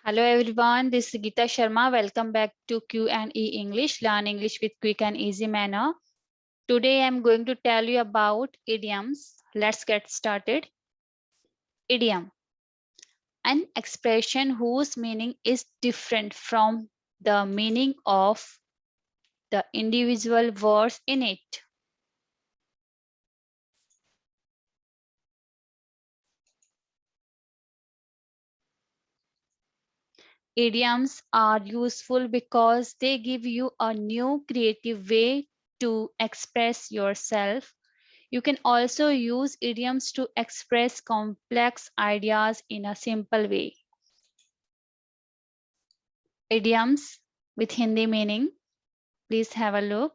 Hello everyone, this is Geeta Sharma. Welcome back to Q&E English, Learn English with quick and easy manner. Today I'm going to tell you about idioms. Let's get started. Idiom, an expression whose meaning is different from the meaning of the individual words in it. Idioms are useful because they give you a new creative way to express yourself. You can also use idioms to express complex ideas in a simple way. Idioms with Hindi meaning. Please have a look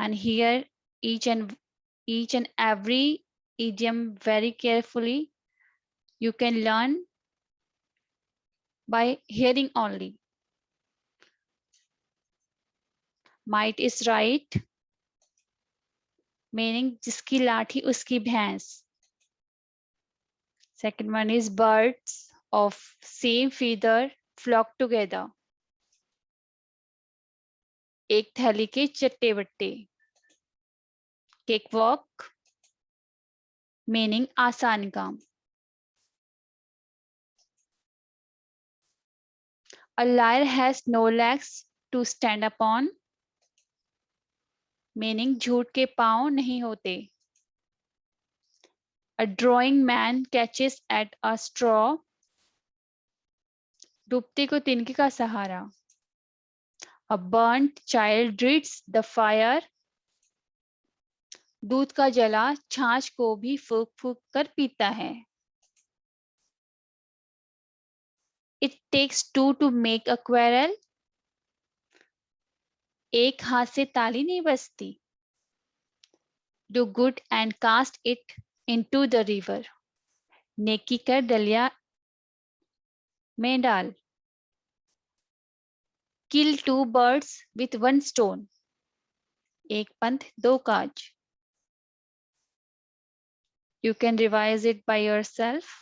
and hear each and every idiom very carefully. You can learn by hearing only. Might is right, meaning जिसकी लाठी उसकी भैंस. Second one is birds of same feather flock together. एक थैली के चट्टे बट्टे. Cakewalk, meaning आसान काम. A liar has no legs to stand upon, meaning झूठ के पांव नहीं होते. A drawing man catches at a straw, डूबते को तिनके का सहारा. A burnt child dreads the fire, दूध का जला छाछ को भी फूंक फूंक कर पीता है. It takes two to make a quarrel, एक हाथ से ताली नहीं बजती. Do good and cast it into the river, नेकी कर दलिया में डाल. Kill two birds with one stone, एक पंथ दो काज. You can revise it by yourself.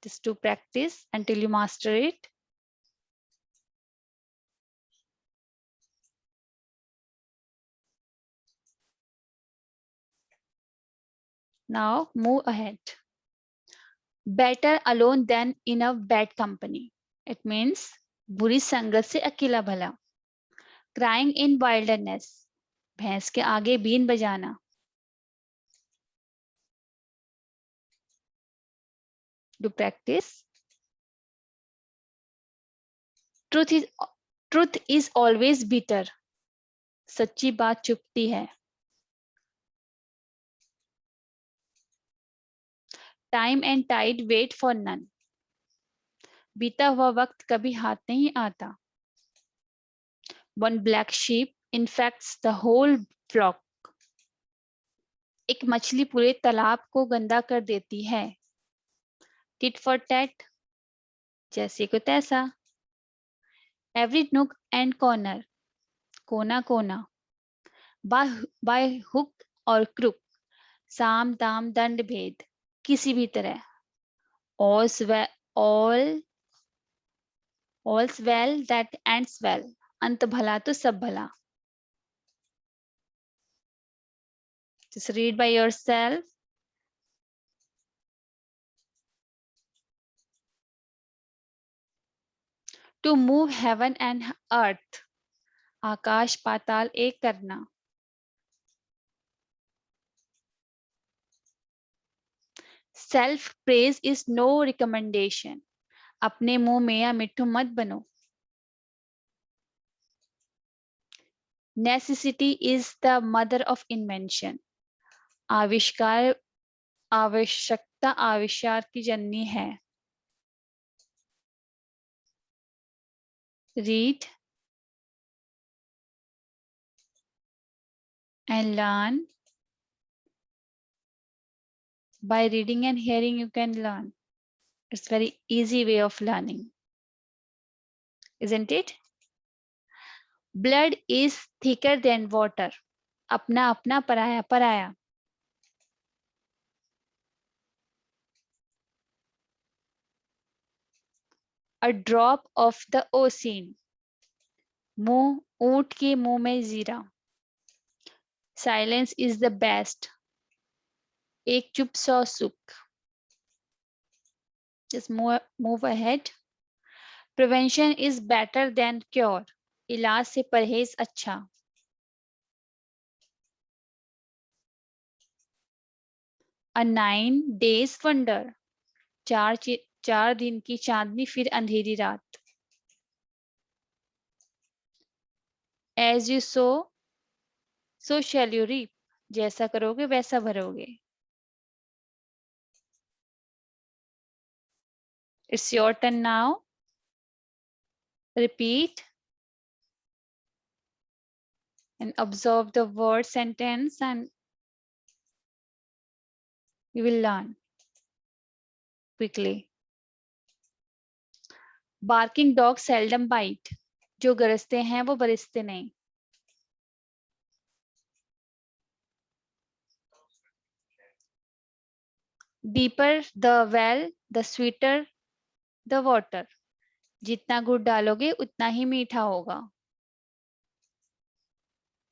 Just to practice until you master it. Now move ahead. Better alone than in a bad company. It means बुरी संगत से अकेला भला. Crying in wilderness. भैंस के आगे बीन बजाना. Do practice. Truth is always bitter. सच्ची बात चुभती है. Time and tide wait for none. बीता हुआ वक्त कभी हाथ नहीं आता. One black sheep infects the whole flock. एक मछली पूरे तालाब को गंदा कर देती है. Tit for tat, जैसे को तैसा. Every nook and corner, कोना कोना. By hook or crook, साम दाम दंड भेद, किसी भी तरह. All's well that ends well. अंत भला तो सब भला. Just read by yourself. To move heaven and earth, आकाश पाताल एक करना. Self praise is no recommendation. अपने मुंह में या मिट्ठू मत बनो. Necessity is the mother of invention. आविष्कार आवश्यकता आविष्कार की जननी है. Read and learn. By reading and hearing you can learn. It's very easy way of learning, isn't it? Blood is thicker than water. अपना अपना, पराया पराया. A drop of the ocean. मुंह, ऊंट के मुंह में जीरा. Silence is the best. एक चुप सौ सुख. Just move ahead. Prevention is better than cure. इलाज से परहेज अच्छा. A 9 days wonder. चार दिन की चांदनी फिर अंधेरी रात. As you sow, so shall you reap. जैसा करोगे वैसा भरोगे. It's your turn now. Repeat and observe the word sentence and you will learn quickly. Barking dogs seldom bite. जो गरजते हैं वो बरसते नहीं. Deeper the well, the sweeter the water. जितना गुड़ डालोगे उतना ही मीठा होगा.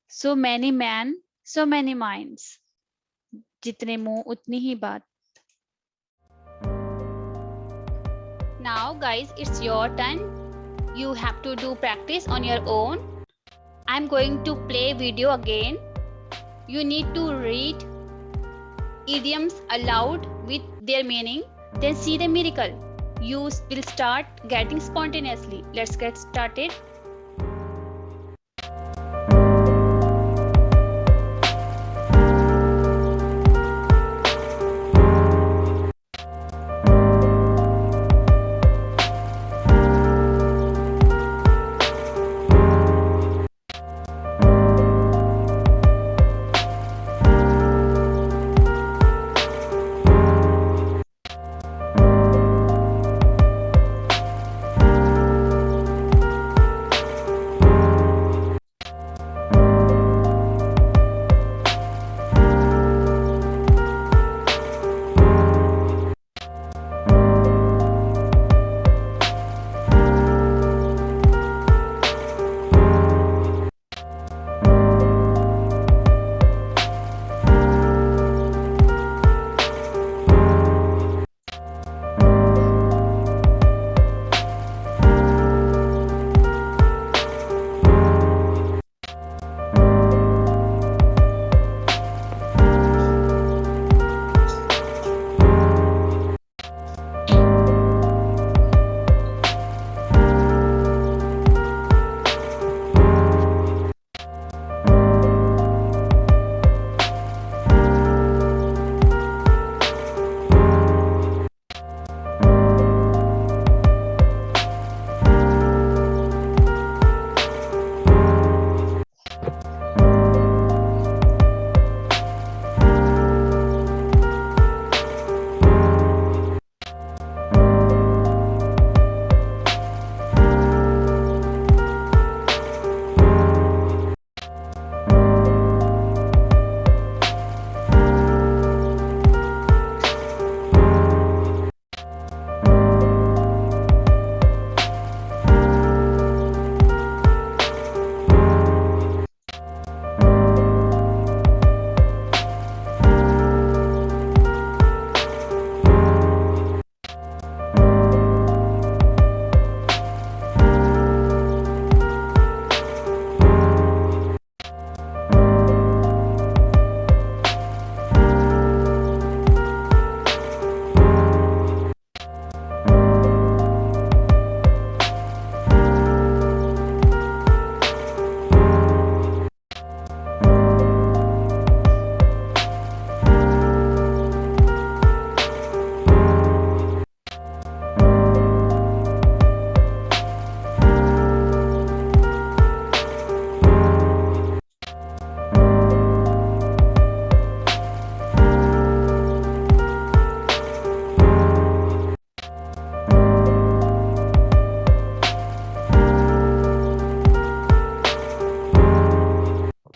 So many men, so many minds. जितने मुंह उतनी ही बात. Now guys, it's your turn. You have to do practice on your own. I'm going to play video again. You need to read idioms aloud with their meaning, then see the miracle. You will start getting spontaneously. Let's get started.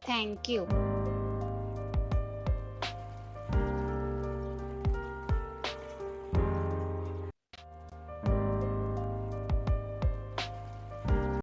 Thank you.